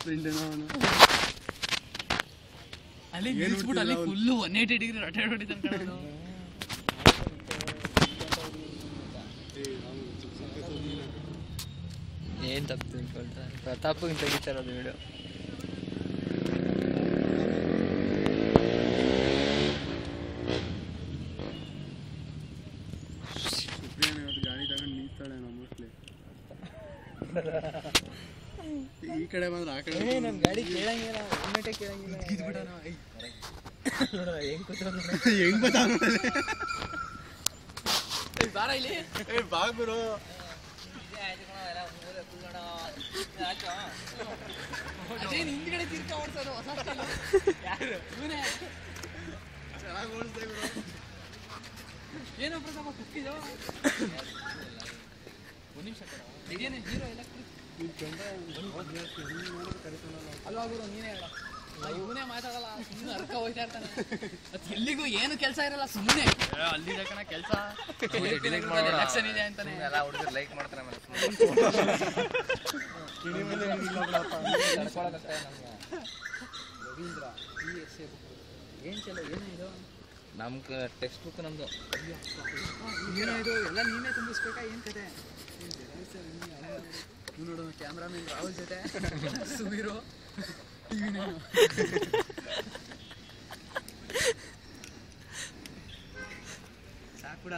Friend ಏನೋ ಅವನು ಅಲ್ಲಿ ನಿಲ್ಸ್ಬಿಟ್ಟು ಅಲ್ಲಿ ಫುಲ್ಲು 180 ಡಿಗ್ರಿ ರೊಟೇಟ್ ಹೊಡಿತಾನೆ ಕಣೋ. ಏನು ತಪ್ಪು ತಿಳ್ಕೊಳ್ತಾರೆ ಪ್ರತಾಪ್ಗೆ ತೆಗಿತಾರದು ವಿಡಿಯೋ. ಸುಪ್ರಿಯಾನ ಇವತ್ತು ಗಾಡಿ ತಗೊಂಡು ನಿಂತಾಳೆ ಮೋಸ್ಟ್ಲಿ. ಈ ಕಡೆ ಬಂದ್ರೆ ಆ ಕಡೆ ನಮ್ಮ ಗಾಡಿ ಕೇಳಂಗಿಲ್ಲ, ಹೆಲ್ಮೆಟೇ ಕೇಳಂಗಿಲ್ಲ. ಹೆಂಗ್ ಗೊತ್ತಾಗ ಬಾರ ಇಲ್ಲಿ ಬಾಗ್ಬಿರು ಅದೇನು ಹಿಂದ್ಗಡೆ ತಿರ್ಕ ಓಡಿಸೋದು ಹೊಸ ಯಾರು ಇವನೇ ಚೆನ್ನಾಗಿ ಓಡಿಸ್ತಾ ಇದ್ರು. ಏನೋ ಪ್ರತಾಪ ಕುಕ್ಕಿದೋ ಒಂದು ನಿಮಿಷ ಕಡ ಇದೇನೇ ಹೀರೋ ಎಲೆಕ್ಟ್ರಿಕ್ ಅಲ್ವಾ ಗುರು ನೀನೇ ಹೇಳ. ಇವನೇ ಮಾತಾಡಲ್ಲ, ಸುಮ್ಮನೆ ಅರ್ಕ ಹೋಗ್ತಾ ಇರ್ತಾನೆ. ಅದು ಎಲ್ಲಿಗೂ ಏನು ಕೆಲಸ ಇರಲ್ಲ, ಸುಮ್ಮನೆ ಅಲ್ಲಿದೆ ಕಣ ಕೆಲಸ ಎಲೆಕ್ಷನ್ ಇದೆ ಅಂತಾನೆ ಎಲ್ಲ ಹುಡುಗರು ಲೈಕ್ ಮಾಡ್ತಾರೆ. ರವೀಂದ್ರ ಏನು ಚಲೋ ಏನಿದು ನಮ್ಗೆ ಟೆಕ್ಸ್ಟ್ ಬುಕ್ ನಮ್ಮದು ಏನೋ ಇದು ಎಲ್ಲ ನೀನೇ ತುಂಬಿಸ್ಬೇಕಾ ಏನು ಕತೆ? ನೋಡೋಣ ಕ್ಯಾಮ್ರಾಮನ್ ರಾಹುಲ್ ಜೊತೆ ಸುಮೀರು ಸಾಕು